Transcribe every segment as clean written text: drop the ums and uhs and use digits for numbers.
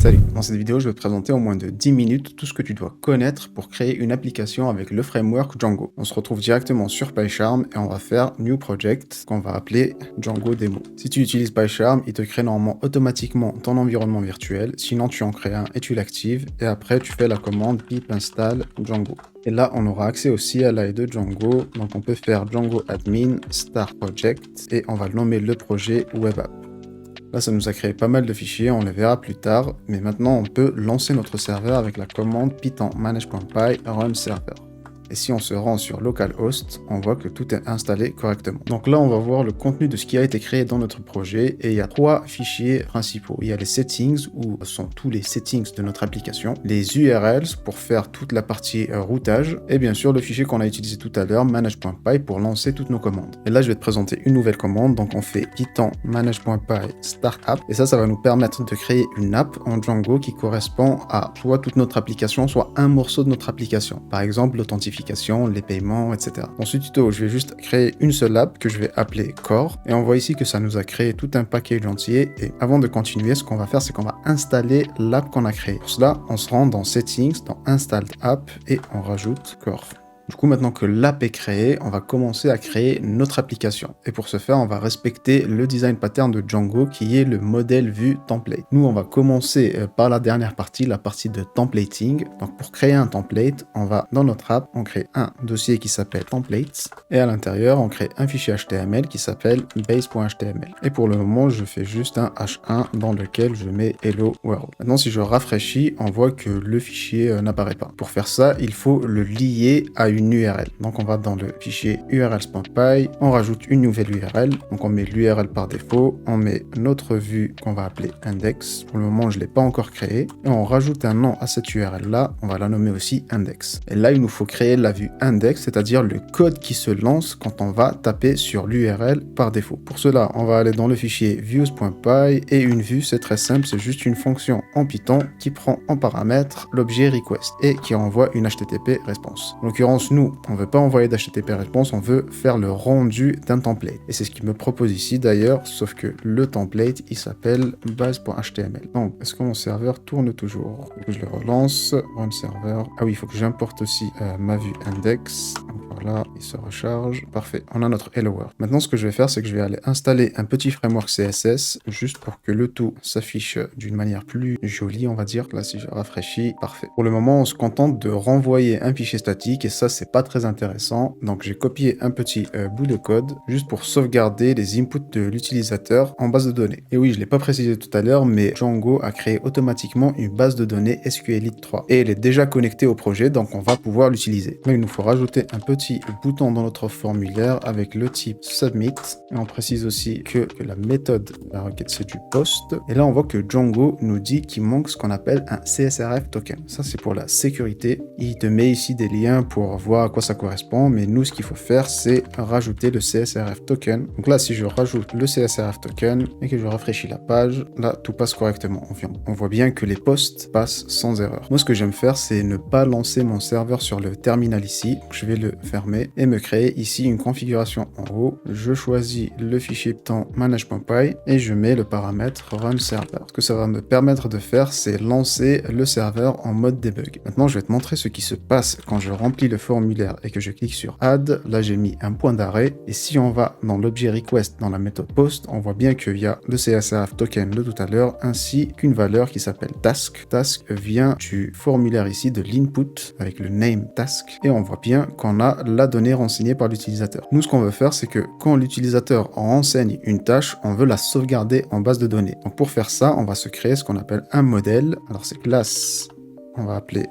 Salut, dans cette vidéo, je vais te présenter en moins de 10 minutes tout ce que tu dois connaître pour créer une application avec le framework Django. On se retrouve directement sur PyCharm et on va faire New Project qu'on va appeler Django Demo. Si tu utilises PyCharm, il te crée normalement automatiquement ton environnement virtuel, sinon tu en crées un et tu l'actives et après tu fais la commande pip install Django. Et là, on aura accès aussi à l'AI de Django, donc on peut faire Django admin start project et on va nommer le projet web app. Là, ça nous a créé pas mal de fichiers, on les verra plus tard, mais maintenant on peut lancer notre serveur avec la commande python manage.py run server. Et si on se rend sur localhost, on voit que tout est installé correctement. Donc là, on va voir le contenu de ce qui a été créé dans notre projet, et il y a 3 fichiers principaux. Il y a les settings, où sont tous les settings de notre application, les URLs pour faire toute la partie routage, et bien sûr le fichier qu'on a utilisé tout à l'heure, manage.py, pour lancer toutes nos commandes. Et là, je vais te présenter une nouvelle commande, donc on fait python manage.py start app, et ça va nous permettre de créer une app en Django qui correspond à soit toute notre application, soit un morceau de notre application. Par exemple, l'authentification, les paiements, etc. Dans ce tuto, je vais juste créer une seule app que je vais appeler Core. Et on voit ici que ça nous a créé tout un package entier. Et avant de continuer, ce qu'on va faire, c'est qu'on va installer l'app qu'on a créée. Pour cela, on se rend dans Settings, dans Installed App et on rajoute Core. Du coup, maintenant que l'app est créée, on va commencer à créer notre application. Et pour ce faire, on va respecter le design pattern de Django qui est le modèle vue template. Nous, on va commencer par la dernière partie, la partie de templating. Donc pour créer un template, on va dans notre app, on crée un dossier qui s'appelle templates. Et à l'intérieur, on crée un fichier HTML qui s'appelle base.html. Et pour le moment, je fais juste un H1 dans lequel je mets hello world. Maintenant, si je rafraîchis, on voit que le fichier n'apparaît pas. Pour faire ça, il faut le lier à une URL. Donc on va dans le fichier urls.py, on rajoute une nouvelle URL, donc on met l'URL par défaut, on met notre vue qu'on va appeler index, pour le moment je ne l'ai pas encore créé, et on rajoute un nom à cette URL là, on va la nommer aussi index. Et là il nous faut créer la vue index, c'est-à-dire le code qui se lance quand on va taper sur l'URL par défaut. Pour cela, on va aller dans le fichier views.py, et une vue c'est très simple, c'est juste une fonction en Python qui prend en paramètre l'objet request et qui envoie une HTTP response. En l'occurrence, nous, on ne veut pas envoyer d'HTTP response, on veut faire le rendu d'un template. Et c'est ce qu'il me propose ici d'ailleurs, sauf que le template, il s'appelle base.html. Donc, est-ce que mon serveur tourne toujours? Je le relance, run server. Ah oui, il faut que j'importe aussi ma vue index. Voilà, il se recharge. Parfait, on a notre hello world. Maintenant, ce que je vais faire, c'est que je vais aller installer un petit framework CSS, juste pour que le tout s'affiche d'une manière plus jolie, on va dire. Là, si je rafraîchis, parfait. Pour le moment, on se contente de renvoyer un fichier statique, et ça, c'est pas très intéressant. Donc, j'ai copié un petit bout de code, juste pour sauvegarder les inputs de l'utilisateur en base de données. Et oui, je l'ai pas précisé tout à l'heure, mais Django a créé automatiquement une base de données SQLite 3. Et elle est déjà connectée au projet, donc on va pouvoir l'utiliser. Là, il nous faut rajouter un petit bouton dans notre formulaire avec le type submit. Et on précise aussi que la méthode de la requête, c'est du post. Et là, on voit que Django nous dit qu'il manque ce qu'on appelle un CSRF token. Ça, c'est pour la sécurité. Il te met ici des liens pour voir à quoi ça correspond, mais nous, ce qu'il faut faire, c'est rajouter le CSRF token. Donc là, si je rajoute le CSRF token et que je rafraîchis la page, là, tout passe correctement. On voit bien que les posts passent sans erreur. Moi, ce que j'aime faire, c'est ne pas lancer mon serveur sur le terminal ici. Donc, je vais le fermer et me créer ici une configuration en haut. Je choisis le fichier python manage.py et je mets le paramètre run server. Ce que ça va me permettre de faire, c'est lancer le serveur en mode debug. Maintenant, je vais te montrer ce qui se passe quand je remplis le formulaire et que je clique sur add. Là, j'ai mis un point d'arrêt, et si on va dans l'objet request dans la méthode post, on voit bien qu'il y a le CSRF token de tout à l'heure ainsi qu'une valeur qui s'appelle task. Task vient du formulaire ici de l'input avec le name task, et on voit bien qu'on a la donnée renseignée par l'utilisateur. Nous, ce qu'on veut faire, c'est que quand l'utilisateur renseigne une tâche, on veut la sauvegarder en base de données. Donc pour faire ça, on va se créer ce qu'on appelle un modèle. Alors c'est classe, on va appeler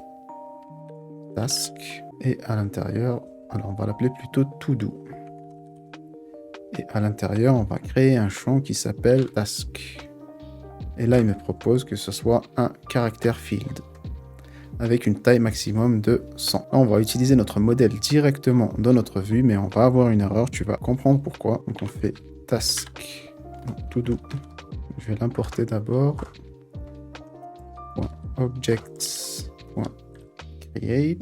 task, et à l'intérieur, alors on va l'appeler plutôt to-do. Et à l'intérieur, on va créer un champ qui s'appelle task. Et là, il me propose que ce soit un caractère field avec une taille maximum de 100. Là, on va utiliser notre modèle directement dans notre vue, mais on va avoir une erreur, tu vas comprendre pourquoi. Donc on fait task to-do. Je vais l'importer d'abord. Objects.create.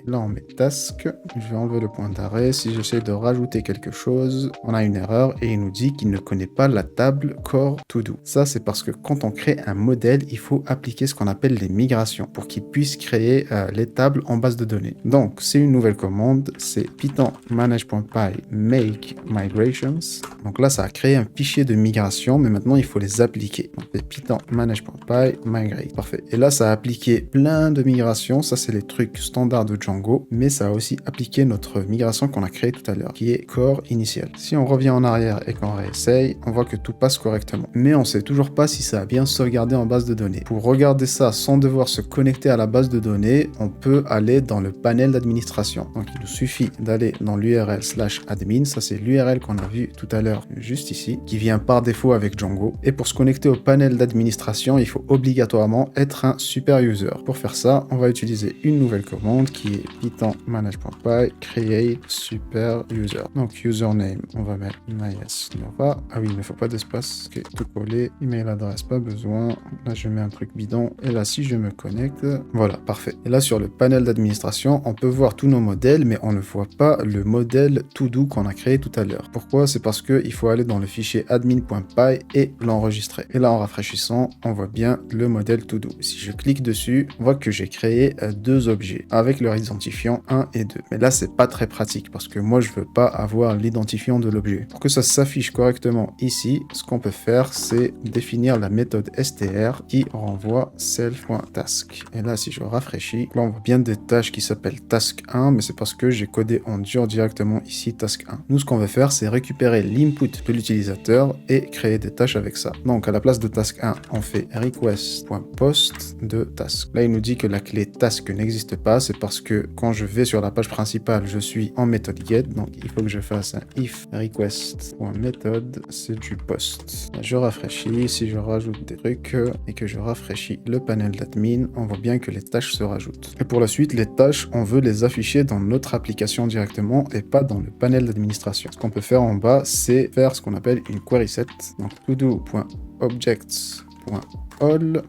Là, on met task. Je vais enlever le point d'arrêt. Si j'essaie de rajouter quelque chose, on a une erreur et il nous dit qu'il ne connaît pas la table core to do. Ça, c'est parce que quand on crée un modèle, il faut appliquer ce qu'on appelle les migrations pour qu'il puisse créer les tables en base de données. Donc, c'est une nouvelle commande. C'est python manage.py make migrations. Donc là, ça a créé un fichier de migration, mais maintenant, il faut les appliquer. Donc, c'est python manage.py migrate. Parfait. Et là, ça a appliqué plein de migrations. Ça, c'est les trucs standards de Django, mais ça a aussi appliqué notre migration qu'on a créée tout à l'heure, qui est core initial. Si on revient en arrière et qu'on réessaye, on voit que tout passe correctement. Mais on sait toujours pas si ça a bien sauvegardé en base de données. Pour regarder ça sans devoir se connecter à la base de données, on peut aller dans le panel d'administration. Donc, il nous suffit d'aller dans l'URL /admin. Ça, c'est l'URL qu'on a vu tout à l'heure, juste ici, qui vient par défaut avec Django. Et pour se connecter au panel d'administration, il faut obligatoirement être un super user. Pour faire ça, on va utiliser une nouvelle commande qui est python manage.py create super user. Donc username, on va mettre MySnova. Ah oui, il ne faut pas d'espace. Ok, tout collé. Email adresse, pas besoin. Là, je mets un truc bidon. Et là, si je me connecte, voilà, parfait. Et là, sur le panel d'administration, on peut voir tous nos modèles, mais on ne voit pas le modèle to-do qu'on a créé tout à l'heure. Pourquoi? C'est parce qu'il faut aller dans le fichier admin.py et l'enregistrer. Et là, en rafraîchissant, on voit bien le modèle to-do. Si je clique dessus, on voit que j'ai créé deux objets avec leur identifiant 1 et 2. Mais là, c'est pas très pratique parce que moi, je veux pas avoir l'identifiant de l'objet. Pour que ça s'affiche correctement ici, ce qu'on peut faire, c'est définir la méthode str qui renvoie self.task. Et là, si je rafraîchis, là, on voit bien des tâches qui s'appellent task 1, mais c'est parce que j'ai codé en dur directement ici task 1. Nous, ce qu'on veut faire, c'est récupérer l'input de l'utilisateur et créer des tâches avec ça. Donc, à la place de task 1, on fait request.post de task. Là, il nous dit que la clé task n'existe pas, c'est parce que quand je vais sur la page principale, je suis en méthode get, donc il faut que je fasse un if request.method, c'est du post. Là, je rafraîchis, si je rajoute des trucs et que je rafraîchis le panel d'admin, on voit bien que les tâches se rajoutent. Et pour la suite, les tâches, on veut les afficher dans notre application directement et pas dans le panel d'administration. Ce qu'on peut faire en bas, c'est faire ce qu'on appelle une query set. Donc todo.objects.all.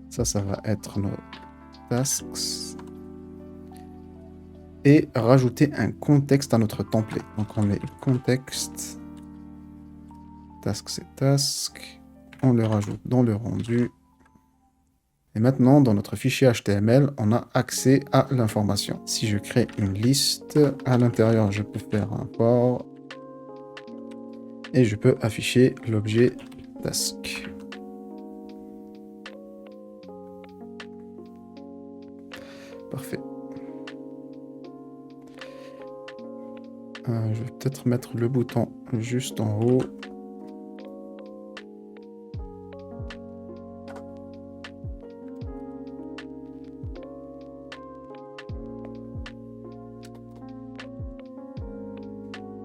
Ça va être nos tasks. Et rajouter un contexte à notre template. Donc on met contexte. Task, c'est task. On le rajoute dans le rendu. Et maintenant, dans notre fichier HTML, on a accès à l'information. Si je crée une liste, à l'intérieur, je peux faire un for. Et je peux afficher l'objet task. Parfait. Je vais peut-être mettre le bouton juste en haut.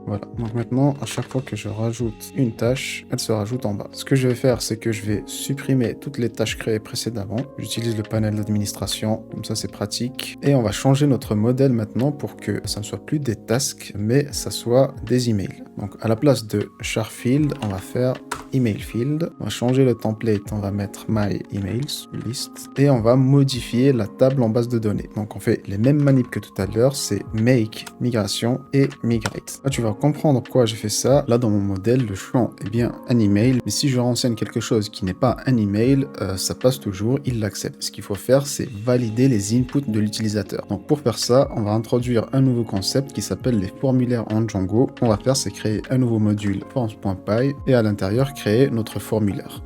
Voilà, donc maintenant, à chaque fois que je rajoute une tâche, elle se rajoute en bas. Ce que je vais faire, c'est que je vais supprimer toutes les tâches créées précédemment. J'utilise le panel d'administration, comme ça c'est pratique. Et on va changer notre modèle maintenant pour que ça ne soit plus des tasks, mais ça soit des emails. Donc à la place de char field, on va faire email field. On va changer le template, on va mettre my emails, list. Et on va modifier la table en base de données. Donc on fait les mêmes manips que tout à l'heure, c'est make, migration et migrate. Là tu vas comprendre pourquoi j'ai fait ça. Là dans mon modèle, le champ est bien un email, mais si je renseigne quelque chose qui n'est pas un email, ça passe toujours, il l'accepte. Ce qu'il faut faire, c'est valider les inputs de l'utilisateur. Donc pour faire ça, on va introduire un nouveau concept qui s'appelle les formulaires en Django. Ce qu'on va faire, c'est créer un nouveau module forms.py et à l'intérieur créer notre formulaire.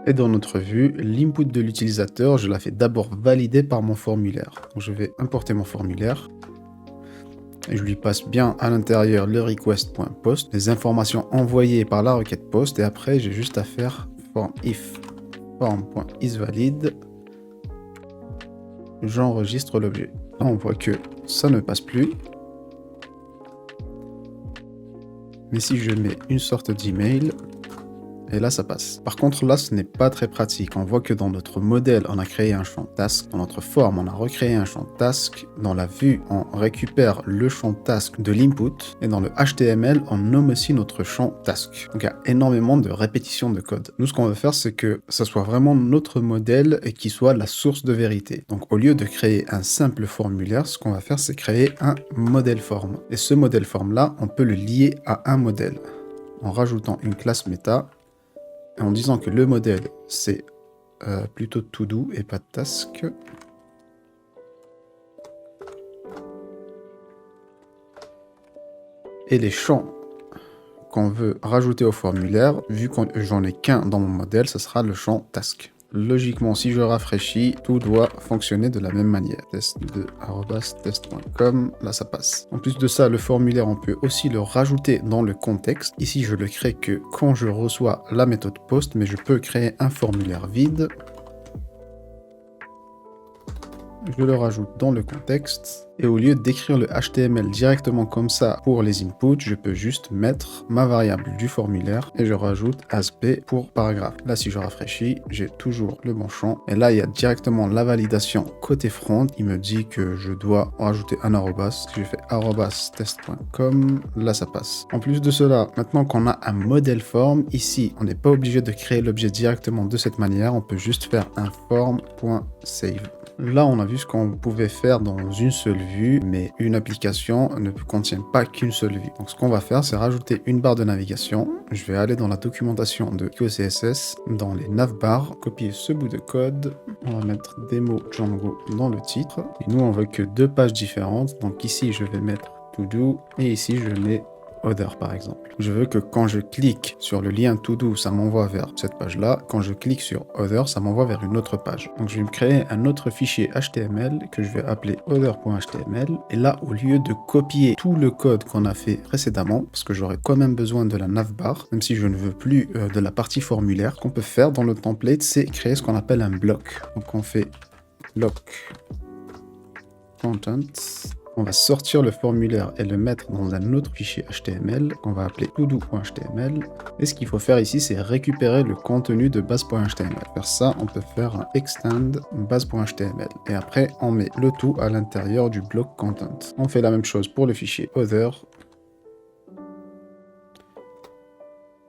Et dans notre vue, l'input de l'utilisateur, je la fais d'abord valider par mon formulaire. Donc je vais importer mon formulaire. Et je lui passe bien à l'intérieur le request.post, les informations envoyées par la requête post. Et après, j'ai juste à faire if form.isValid. J'enregistre l'objet. Là, on voit que ça ne passe plus. Mais si je mets une sorte d'email, et là ça passe. Par contre là ce n'est pas très pratique, on voit que dans notre modèle on a créé un champ task, dans notre forme on a recréé un champ task, dans la vue on récupère le champ task de l'input, et dans le HTML on nomme aussi notre champ task. Donc il y a énormément de répétitions de code. Nous ce qu'on veut faire c'est que ça soit vraiment notre modèle et qui soit la source de vérité. Donc au lieu de créer un simple formulaire, ce qu'on va faire c'est créer un modèle form. Et ce modèle form là, on peut le lier à un modèle en rajoutant une classe méta et en disant que le modèle c'est plutôt to do et pas task. Et les champs qu'on veut rajouter au formulaire, vu que j'en ai qu'un dans mon modèle, ce sera le champ task. Logiquement, si je rafraîchis, tout doit fonctionner de la même manière. test2@test.com, là ça passe. En plus de ça, le formulaire, on peut aussi le rajouter dans le contexte. Ici, je le crée que quand je reçois la méthode post, mais je peux créer un formulaire vide. Je le rajoute dans le contexte. Et au lieu d'écrire le HTML directement comme ça pour les inputs, je peux juste mettre ma variable du formulaire et je rajoute ASP pour paragraphe. Là, si je rafraîchis, j'ai toujours le bon champ. Et là, il y a directement la validation côté front. Il me dit que je dois rajouter un arrobas. Si je fais @test.com, là, ça passe. En plus de cela, maintenant qu'on a un modèle form, ici, on n'est pas obligé de créer l'objet directement de cette manière. On peut juste faire un form.save. Là, on a vu ce qu'on pouvait faire dans une seule vue, mais une application ne contient pas qu'une seule vue. Donc, ce qu'on va faire, c'est rajouter une barre de navigation. Je vais aller dans la documentation de PicoCSS, dans les navbars, copier ce bout de code. On va mettre démo Django dans le titre. Et nous, on veut que 2 pages différentes. Donc ici, je vais mettre to do et ici, je mets Other par exemple. Je veux que quand je clique sur le lien To Do, ça m'envoie vers cette page-là. Quand je clique sur Other, ça m'envoie vers une autre page. Donc je vais me créer un autre fichier HTML que je vais appeler other.html. Et là, au lieu de copier tout le code qu'on a fait précédemment, parce que j'aurais quand même besoin de la navbar, même si je ne veux plus de la partie formulaire, ce qu'on peut faire dans le template, c'est créer ce qu'on appelle un bloc. Donc on fait bloc content. On va sortir le formulaire et le mettre dans un autre fichier HTML qu'on va appeler todo.html. Et ce qu'il faut faire ici, c'est récupérer le contenu de base.html. Pour faire ça, on peut faire un extend base.html. Et après, on met le tout à l'intérieur du bloc content. On fait la même chose pour le fichier other.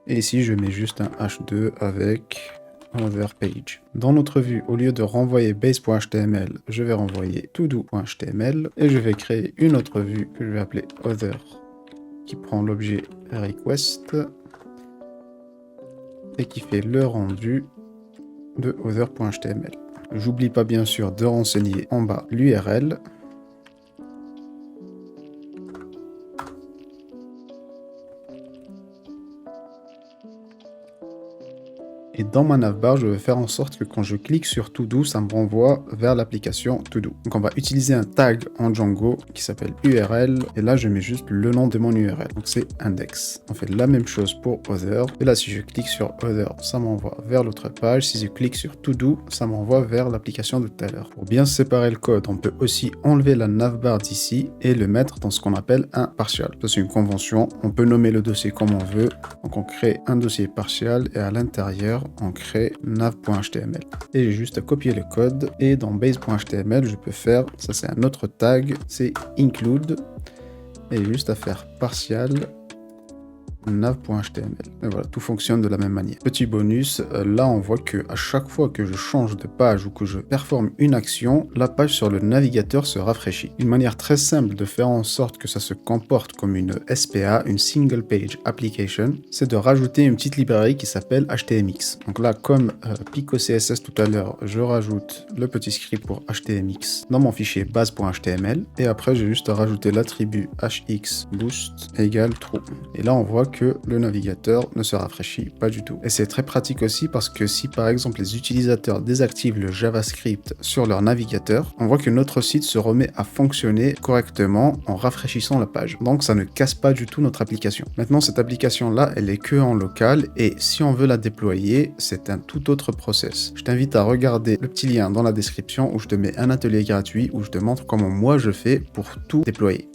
Et ici, je mets juste un h2 avec other page. Dans notre vue, au lieu de renvoyer base.html, je vais renvoyer todo.html et je vais créer une autre vue que je vais appeler other qui prend l'objet request et qui fait le rendu de other.html. J'oublie pas bien sûr de renseigner en bas l'URL. Et dans ma navbar, je vais faire en sorte que quand je clique sur To Do, ça me renvoie vers l'application To Do. Donc on va utiliser un tag en Django qui s'appelle URL. Et là, je mets juste le nom de mon URL. Donc c'est index. On fait la même chose pour Other. Et là, si je clique sur Other, ça m'envoie vers l'autre page. Si je clique sur To Do, ça m'envoie vers l'application de tout à l'heure. Pour bien séparer le code, on peut aussi enlever la navbar d'ici et le mettre dans ce qu'on appelle un partial. Ça, c'est une convention. On peut nommer le dossier comme on veut. Donc on crée un dossier partial et à l'intérieur, on crée nav.html. Et j'ai juste à copier le code et dans base.html, je peux faire, ça c'est un autre tag, c'est include et juste à faire partial nav.html. Et voilà, tout fonctionne de la même manière. Petit bonus, là on voit que à chaque fois que je change de page ou que je performe une action, la page sur le navigateur se rafraîchit. Une manière très simple de faire en sorte que ça se comporte comme une SPA, une Single Page Application, c'est de rajouter une petite librairie qui s'appelle HTMX. Donc là, comme PicoCSS tout à l'heure, je rajoute le petit script pour HTMX dans mon fichier base.html et après j'ai juste à rajouter l'attribut hxBoost égale true. Et là on voit que le navigateur ne se rafraîchit pas du tout. Et c'est très pratique aussi parce que si par exemple les utilisateurs désactivent le JavaScript sur leur navigateur, on voit que notre site se remet à fonctionner correctement en rafraîchissant la page. Donc ça ne casse pas du tout notre application. Maintenant cette application là, elle est que en local et si on veut la déployer, c'est un tout autre process. Je t'invite à regarder le petit lien dans la description où je te mets un atelier gratuit où je te montre comment moi je fais pour tout déployer.